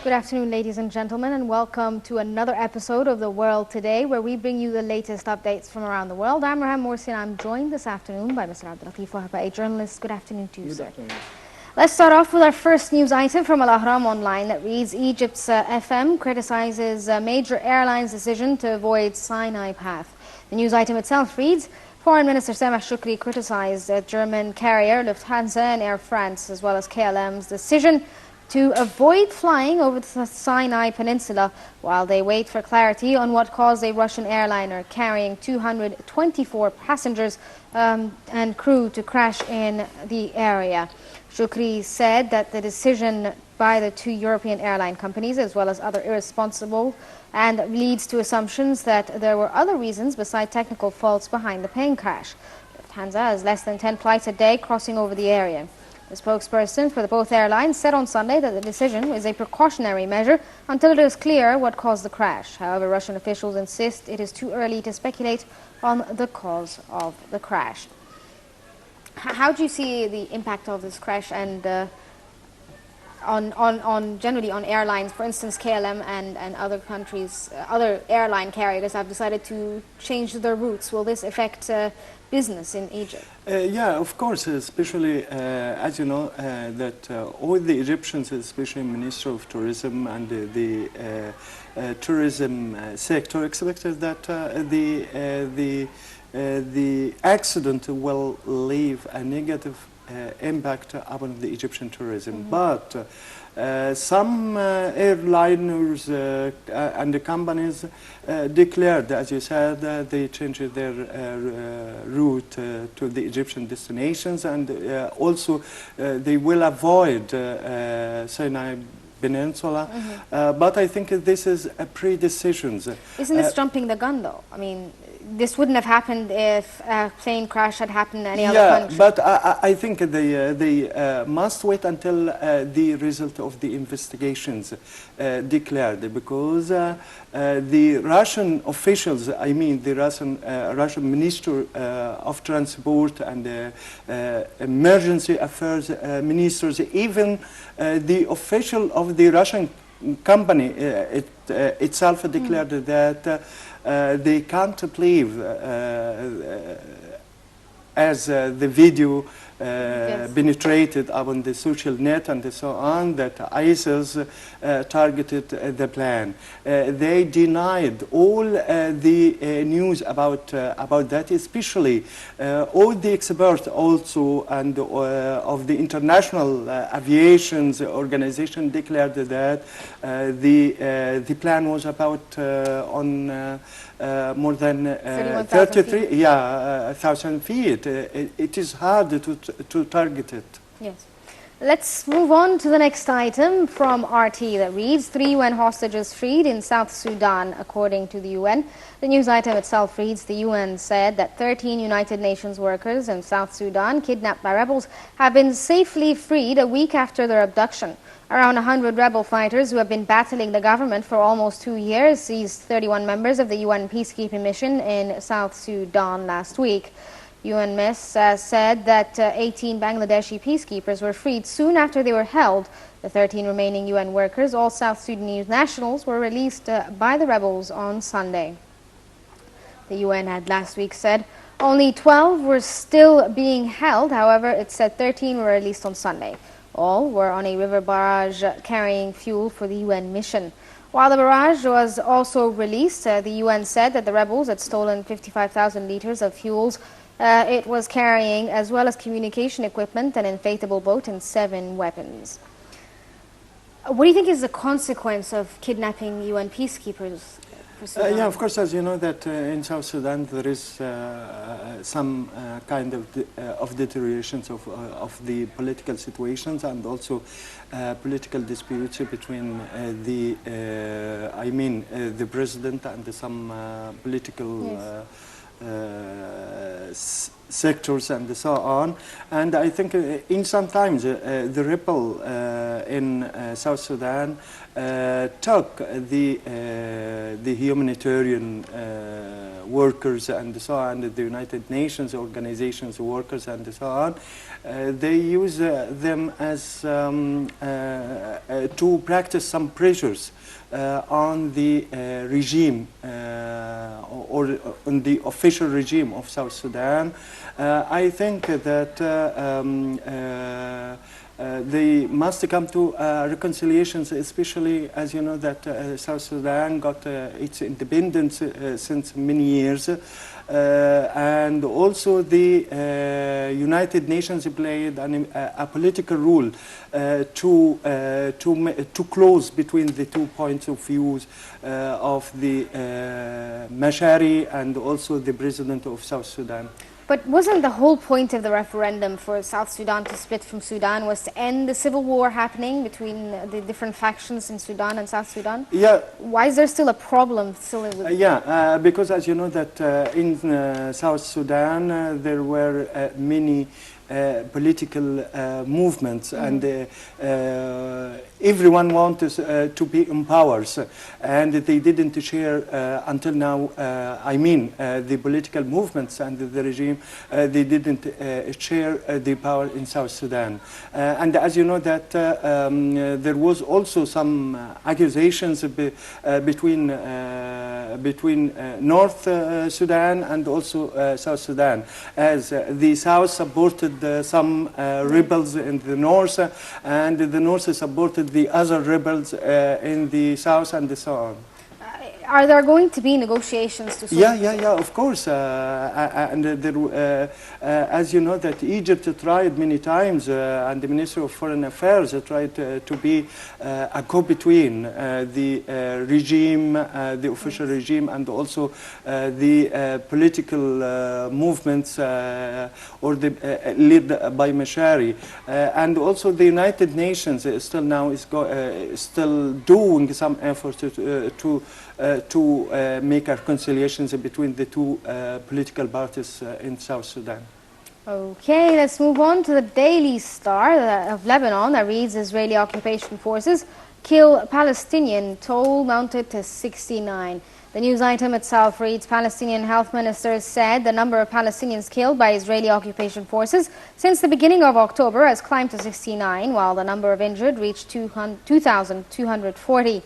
Good afternoon, ladies and gentlemen, and welcome to another episode of The World Today, where we bring you the latest updates from around the world. I'm Ahram Online. I'm joined this afternoon by Mr. Abdellatif, Wahba, a journalist. Good afternoon to you, sir. Let's start off with our first news item from Ahram Online that reads, Egypt's FM criticizes a major airline's decision to avoid Sinai path. The news item itself reads, Foreign Minister Sameh Shoukry criticized German carrier Lufthansa and Air France, as well as KLM's decision to avoid flying over the Sinai Peninsula while they wait for clarity on what caused a Russian airliner carrying 224 passengers and crew to crash in the area. Shoukry said that the decision by the two European airline companies, as well as other irresponsible, and leads to assumptions that there were other reasons besides technical faults behind the plane crash. Lufthansa has less than 10 flights a day crossing over the area. The spokesperson for both airlines said on Sunday that the decision is a precautionary measure until it is clear what caused the crash. However, Russian officials insist it is too early to speculate on the cause of the crash. How do you see the impact of this crash and generally on airlines? For instance, KLM and other countries, other airline carriers have decided to change their routes. Will this affect business in Egypt? Yeah, of course, especially as you know that all the Egyptians, especially Minister of Tourism and the tourism sector, expected that the accident will leave a negative impact upon the Egyptian tourism. But some airliners and the companies declared, as you said, they changed their route to the Egyptian destinations, and also they will avoid Sinai Peninsula. But I think this is a pre-decision. Isn't this jumping the gun, though? I mean, this wouldn't have happened if a plane crash had happened in any other country. Yeah, but I think they must wait until the result of the investigations declared, because the Russian officials, I mean the Russian Minister of Transport and Emergency Affairs Ministers, even the official of the Russian company itself declared that they can't believe, as the video penetrated upon the social net and so on, that ISIS targeted the plane. They denied all the news about that, especially all the experts also and of the International Aviation Organization declared that the plane was about on more than 33,000 feet. It is hard to target it. Yes. Let's move on to the next item from RT that reads, 3 UN hostages freed in South Sudan, according to the UN. The news item itself reads, the UN said that 13 United Nations workers in South Sudan kidnapped by rebels have been safely freed a week after their abduction. Around 100 rebel fighters who have been battling the government for almost 2 years seized 31 members of the UN peacekeeping mission in South Sudan last week. UNMISS said that 18 Bangladeshi peacekeepers were freed soon after they were held. The 13 remaining UN workers, all South Sudanese nationals, were released by the rebels on Sunday. The UN had last week said only 12 were still being held. However, it said 13 were released on Sunday. All were on a river barrage carrying fuel for the UN mission. While the barrage was also released, the UN said that the rebels had stolen 55,000 liters of fuels it was carrying, as well as communication equipment, an inflatable boat, and 7 weapons. What do you think is the consequence of kidnapping UN peacekeepers? Yeah, of course, as you know that in South Sudan there is some kind of deteriorations of the political situations, and also political disputes between the president and some political sectors and so on. And I think in sometimes the rebel in South Sudan took the humanitarian workers and so on, the United Nations organizations workers and so on. They use them as to practice some pressures on the regime or on the official regime of South Sudan. I think that they must come to reconciliations, especially as you know that South Sudan got its independence since many years. And also the United Nations played a political role to close between the 2 points of views of the Mashari and also the president of South Sudan. But wasn't the whole point of the referendum for South Sudan to split from Sudan was to end the civil war happening between the different factions in Sudan and South Sudan? Yeah. Why is there still a problem because as you know that in South Sudan there were many political movements, and everyone wanted to be in powers, and they didn't share until now. The political movements and the regime, they didn't share the power in South Sudan. And as you know that there was also some accusations between North Sudan and also South Sudan, as the South supported some rebels in the north, and the north supported the other rebels in the south, and so on. Are there going to be negotiations to solve Yeah, of course. As you know that Egypt tried many times, and the Minister of Foreign Affairs tried to be a go-between the regime, the official regime, and also the political movements or the led by Mashari. And also the United Nations still now is still doing some efforts to make reconciliations between the two political parties in South Sudan. Okay, let's move on to the Daily Star of Lebanon that reads Israeli occupation forces kill Palestinian, toll mounted to 69. The news item itself reads Palestinian health minister said the number of Palestinians killed by Israeli occupation forces since the beginning of October has climbed to 69, while the number of injured reached 2,240.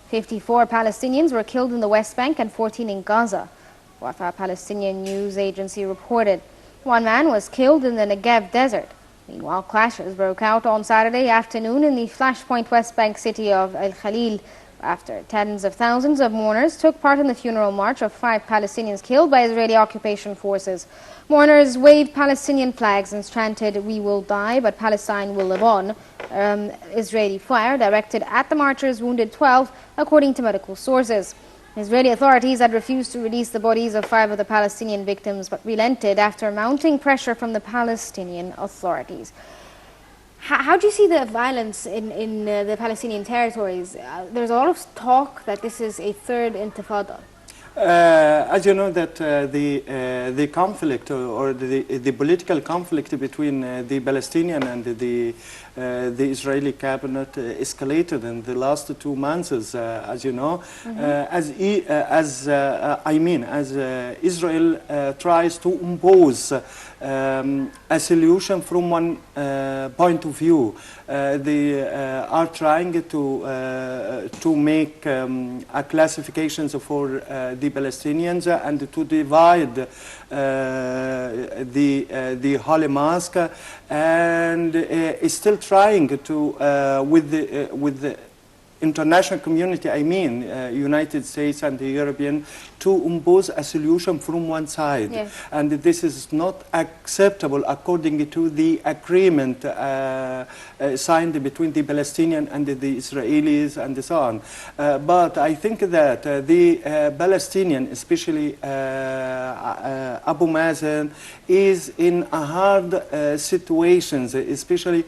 54 Palestinians were killed in the West Bank and 14 in Gaza, Wahba Palestinian news agency reported. One man was killed in the Negev desert. Meanwhile, clashes broke out on Saturday afternoon in the flashpoint West Bank city of Al Khalil after tens of thousands of mourners took part in the funeral march of 5 Palestinians killed by Israeli occupation forces. Mourners waved Palestinian flags and chanted, "We will die, but Palestine will live on." Israeli fire directed at the marchers wounded 12, according to medical sources. Israeli authorities had refused to release the bodies of 5 of the Palestinian victims, but relented after mounting pressure from the Palestinian authorities. How do you see the violence in the Palestinian territories? There's a lot of talk that this is a third intifada. As you know that the conflict or the political conflict between the Palestinian and the Israeli cabinet escalated in the last 2 months, as you know, as Israel tries to impose a solution from one point of view. They are trying to make a classifications for the Palestinians and to divide the Holy Mosque, and is still trying to with the international community, United States and the European, to impose a solution from one side. Yes. And this is not acceptable according to the agreement signed between the Palestinian and the Israelis and so on. But I think that the Palestinian, especially Abu Mazen, is in a hard situations, especially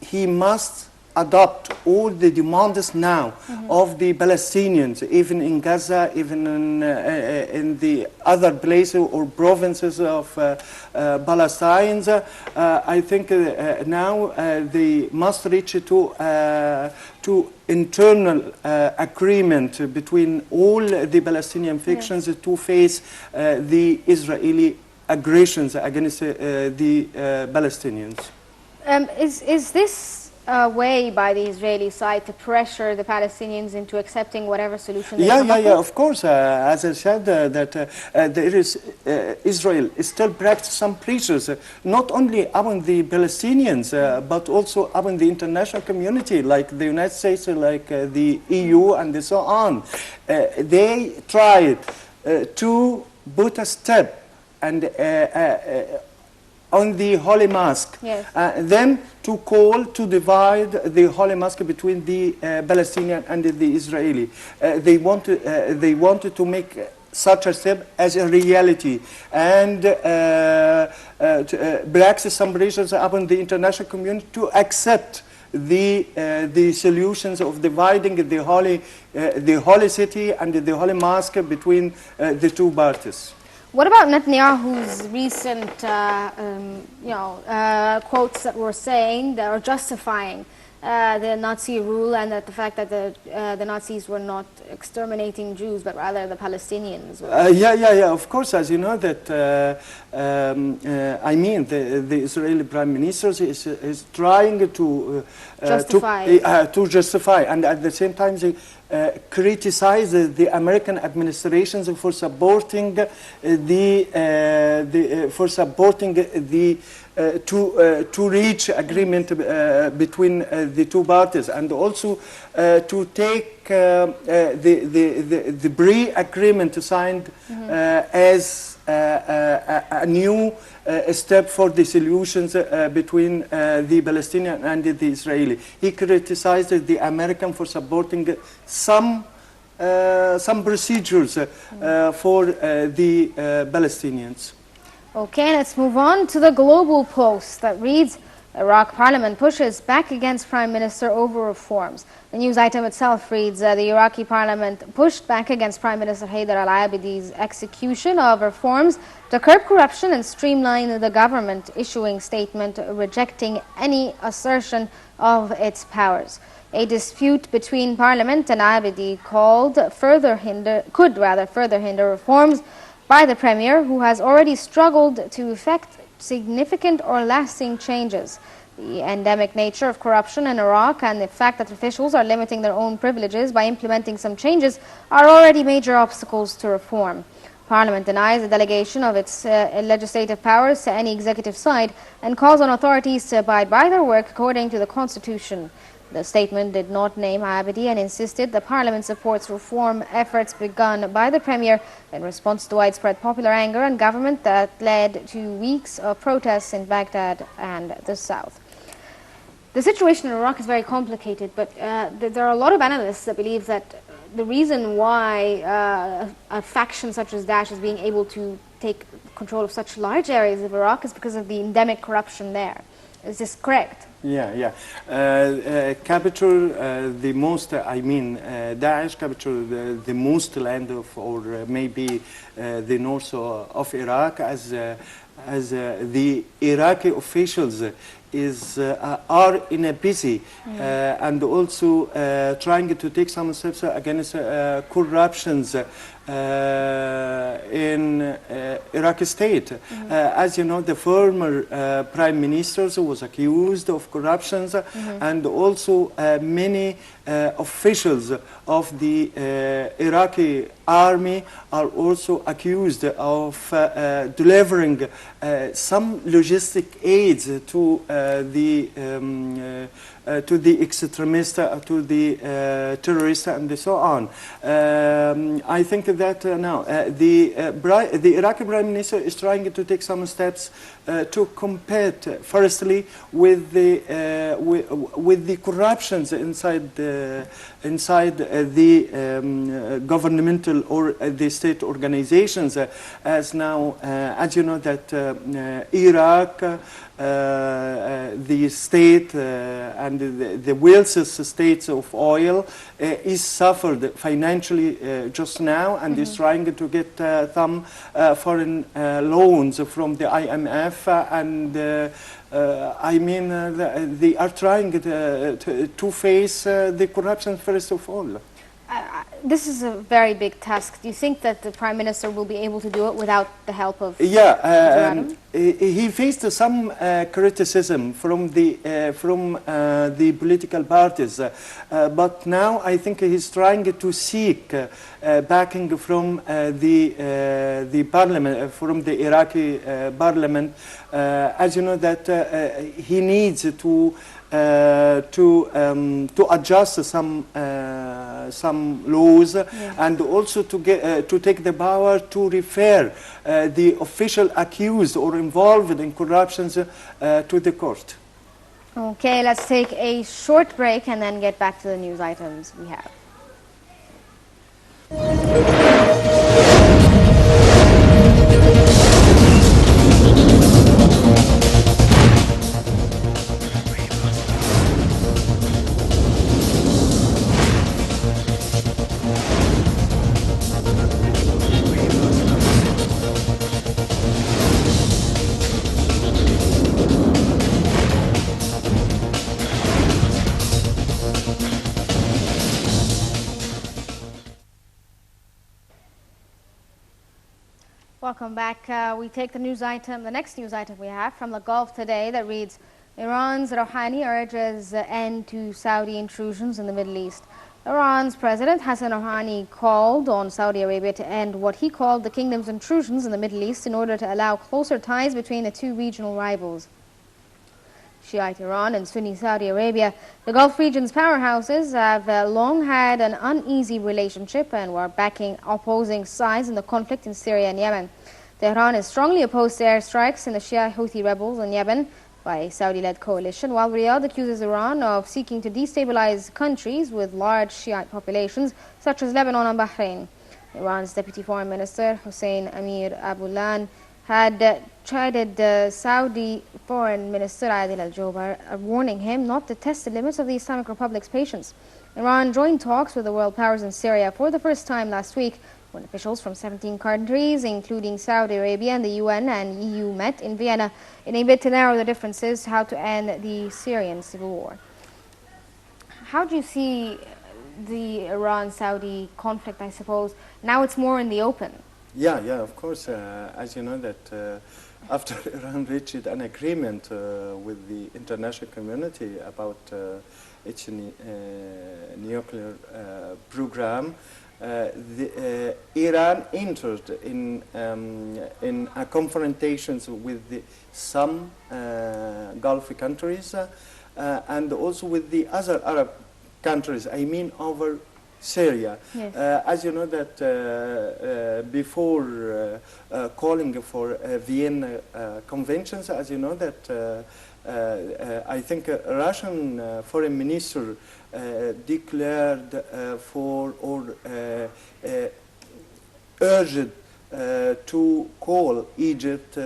he must adopt all the demands now of the Palestinians, even in Gaza, even in the other places or provinces of Palestine, I think now they must reach to internal agreement between all the Palestinian factions to face the Israeli aggressions against the Palestinians. Is this a way by the Israeli side to pressure the Palestinians into accepting whatever solution they come up with? Of course. As I said, there is Israel still practice some pressures, not only upon the Palestinians, but also upon the international community, like the United States, like the EU, and so on. They tried to put a step and on the Holy Mosque, then to call to divide the Holy Mosque between the Palestinian and the Israeli. They wanted to make such a step as a reality and practice some pressures upon the international community to accept the solutions of dividing the holy city and the Holy Mosque between the two parties. What about Netanyahu's recent, quotes that were saying that are justifying the Nazi rule and that the fact that the Nazis were not exterminating Jews but rather the Palestinians? Of course, as you know that I mean the Israeli Prime Minister is trying to justify and at the same time they criticize the American administrations for supporting to reach agreement between the two parties and also to take the pre-agreement signed as a new step for the solutions between the Palestinian and the Israeli. He criticized the American for supporting some procedures for the Palestinians. Okay, let's move on to the Global Post that reads, Iraq Parliament pushes back against Prime Minister over reforms. The news item itself reads, the Iraqi Parliament pushed back against Prime Minister Haider al-Abadi's execution of reforms to curb corruption and streamline the government, issuing statement rejecting any assertion of its powers. A dispute between Parliament and Abadi could further hinder reforms by the Premier, who has already struggled to effect significant or lasting changes. The endemic nature of corruption in Iraq and the fact that officials are limiting their own privileges by implementing some changes are already major obstacles to reform. Parliament denies the delegation of its legislative powers to any executive side and calls on authorities to abide by their work according to the Constitution. The statement did not name Abadi and insisted the Parliament supports reform efforts begun by the Premier in response to widespread popular anger and government that led to weeks of protests in Baghdad and the south. The situation in Iraq is very complicated, but there are a lot of analysts that believe that the reason why a faction such as Daesh is being able to take control of such large areas of Iraq is because of the endemic corruption there. Is this correct? Capture the most, Daesh captured the most land of, or maybe the north of Iraq as the Iraqi officials are in a busy and also trying to take some steps against corruptions in Iraqi state. As you know, the former prime minister was accused of corruptions and also many officials of the Iraqi army are also accused of delivering some logistic aids to the extremists, to the terrorists, and so on. I think that now the Iraqi Prime Minister is trying to take some steps to combat, firstly, with the corruptions inside the governmental or the state organizations. As now, as you know, that Iraq the state and the wealthiest states of oil is suffered financially just now, and is trying to get some foreign loans from the IMF, and I mean they are trying to face the corruption first of all. This is a very big task. Do you think that the Prime Minister will be able to do it without the help of he faced some criticism from the political parties, but now I think he's trying to seek backing from the parliament, from the Iraqi parliament. As you know, that he needs to adjust some laws, and also to take the power to refer the official accused or involved in corruptions to the court. Okay, let's take a short break and then get back to the news items we have. Welcome back. We take the next news item we have from the Gulf today that reads, Iran's Rouhani urges end to Saudi intrusions in the Middle East. Iran's President Hassan Rouhani called on Saudi Arabia to end what he called the kingdom's intrusions in the Middle East in order to allow closer ties between the two regional rivals. Shiite Iran and Sunni Saudi Arabia, the Gulf region's powerhouses, have long had an uneasy relationship and were backing opposing sides in the conflict in Syria and Yemen. Tehran is strongly opposed to airstrikes in the Shia Houthi rebels in Yemen by a Saudi-led coalition, while Riyadh accuses Iran of seeking to destabilize countries with large Shiite populations, such as Lebanon and Bahrain. Iran's Deputy Foreign Minister Hossein Amir Abullan had chided Saudi Foreign Minister Adil al-Jobar, warning him not to test the limits of the Islamic Republic's patience. Iran joined talks with the world powers in Syria for the first time last week, when officials from 17 countries, including Saudi Arabia and the UN and EU, met in Vienna in a bid to narrow the differences how to end the Syrian civil war. How do you see the Iran-Saudi conflict, I suppose? Now it's more in the open. Yeah, of course. As you know that after Iran reached an agreement with the international community about its nuclear program, Iran entered in a confrontations with some Gulf countries and also with the other Arab countries, I mean over Syria. Yes. As you know that before calling for Vienna conventions, as you know that I think Russian foreign minister declared for or urged to call Egypt,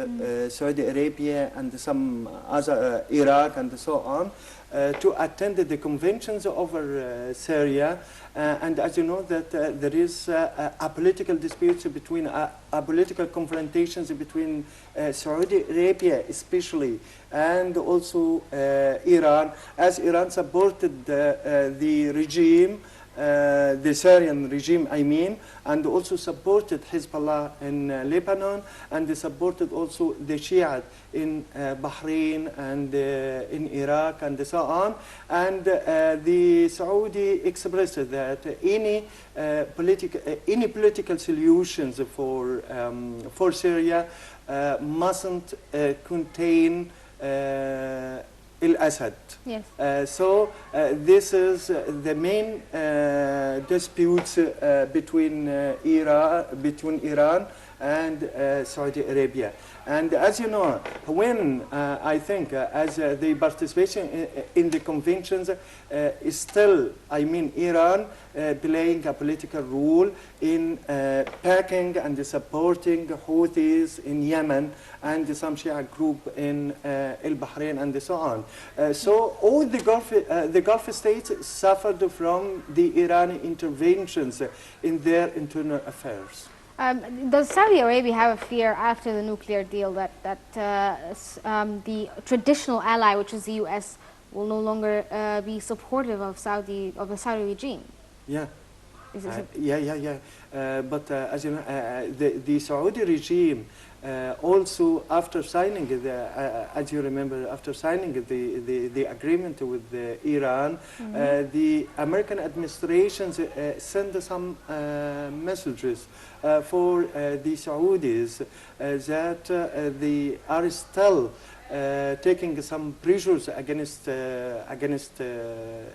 Saudi Arabia and some other Iraq and so on to attend the conventions over Syria. And as you know that there is a political disputes between, political confrontations between Saudi Arabia especially and also Iran, as Iran supported the regime, the Syrian regime, I mean, and also supported Hezbollah in Lebanon, and they supported also the Shia in Bahrain and in Iraq and so on. And the Saudi expressed that any political solutions for Syria mustn't contain Al-Assad. Yes. So this is the main disputes between Iran and Saudi Arabia. And as you know, when I think as the participation in the conventions is still, I mean, Iran playing a political role in backing and supporting Houthis in Yemen and some Shia group in El Bahrain and so on. So all the Gulf states suffered from the Iranian interventions in their internal affairs. Does Saudi Arabia have a fear after the nuclear deal that the traditional ally, which is the U.S., will no longer be supportive of the Saudi regime? Yeah. But as you know, the Saudi regime also, after signing as you remember, after signing the agreement with Iran, the American administration sent some messages for the Saudis that they are still taking some pressures against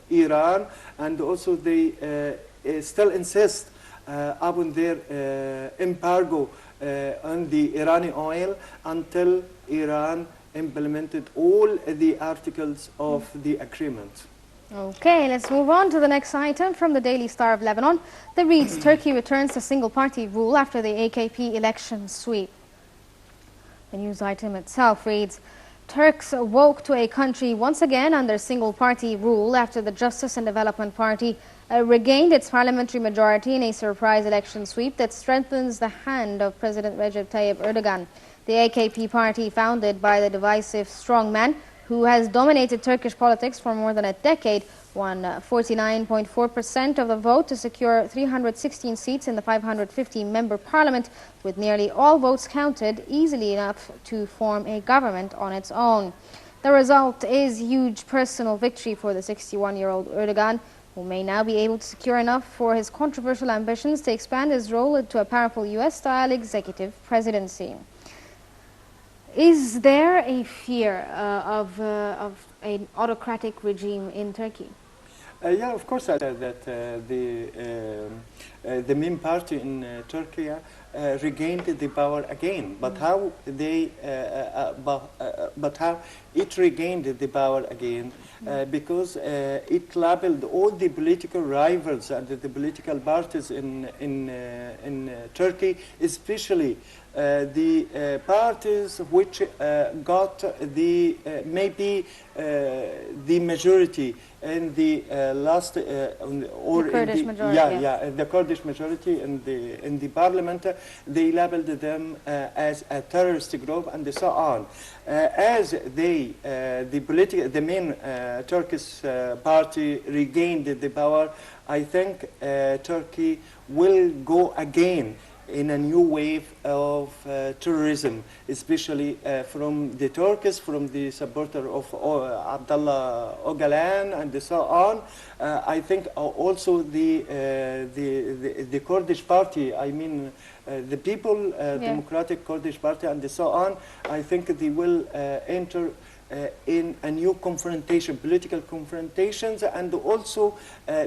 Iran, and also they still insist upon their embargo on the Iranian oil until Iran implemented all the articles of the agreement. Okay, let's move on to the next item from the Daily Star of Lebanon. That reads, Turkey returns to single-party rule after the AKP election sweep. The news item itself reads, Turks woke to a country once again under single-party rule after the Justice and Development Party regained its parliamentary majority in a surprise election sweep that strengthens the hand of President Recep Tayyip Erdogan. The AKP party, founded by the divisive strongman who has dominated Turkish politics for more than a decade, won 49.4% of the vote to secure 316 seats in the 550-member parliament, with nearly all votes counted, easily enough to form a government on its own. The result is huge personal victory for the 61-year-old Erdogan, who may now be able to secure enough for his controversial ambitions to expand his role into a powerful US-style executive presidency. Is there a fear of an autocratic regime in Turkey? Yeah, of course, that the main party in Turkey regained the power again. But how they, but how it regained the power again? Because it labeled all the political rivals and the political parties in Turkey, especially the parties which got the maybe the majority in the last or the Kurdish majority, the Kurdish majority in the parliament. They labeled them as a terrorist group and so on. As they the main Turkish party regained the power, I think Turkey will go again in a new wave of terrorism, especially from the Turks, from the supporter of Abdullah Öcalan and so on. I think also the Kurdish party, I mean the People Democratic Kurdish Party and so on, I think they will enter in a new confrontation, political confrontations, and also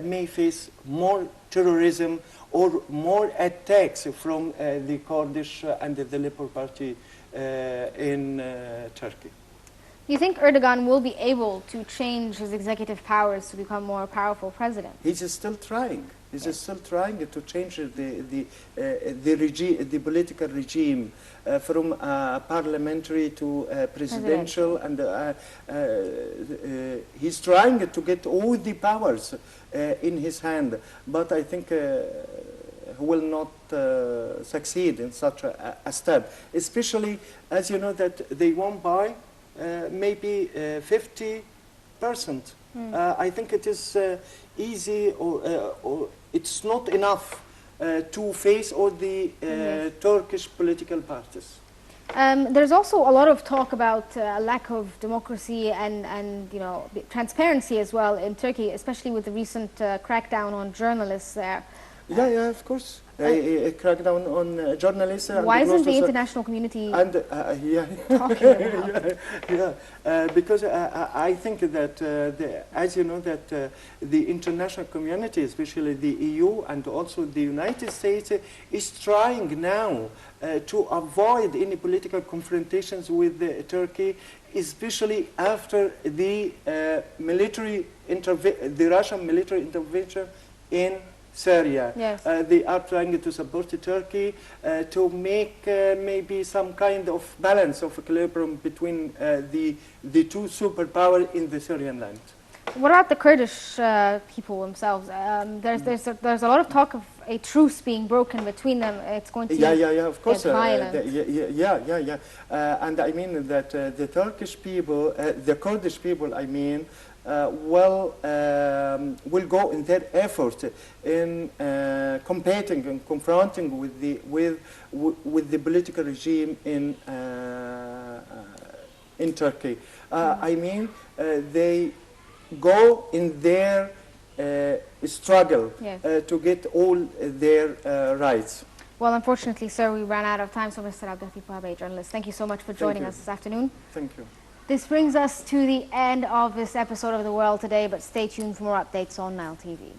may face more terrorism or more attacks from the Kurdish and the Labour Party in Turkey. Do you think Erdogan will be able to change his executive powers to become more powerful president? He's still trying. He's still trying to change the regime, the political regime, from parliamentary to presidential, and he's trying to get all the powers in his hand. But I think he will not succeed in such a step, especially as you know that they won by maybe 50%. I think it is easy, or it's not enough to face all the Turkish political parties. There's also a lot of talk about lack of democracy and transparency as well in Turkey, especially with the recent crackdown on journalists there. Yeah, of course. A crackdown on journalists. Why isn't the international community talking about it? Because I think that, as you know, that the international community, especially the EU and also the United States, is trying now to avoid any political confrontations with Turkey, especially after the Russian military intervention in Syria. Yes. They are trying to support Turkey to make maybe some kind of balance of equilibrium between the two superpowers in the Syrian land. What about the Kurdish people themselves? There's a lot of talk of a truce being broken between them. It's going to of course. get violent. And I mean that the Turkish people, the Kurdish people, I mean, will go in their effort in combating and confronting with the political regime in Turkey. I mean, they go in their struggle to get all their rights. Well, unfortunately, sir, we ran out of time. So, Mr. Abdellatif, Wahba, journalist, thank you so much for joining us this afternoon. Thank you. This brings us to the end of this episode of The World Today, but stay tuned for more updates on Nile TV.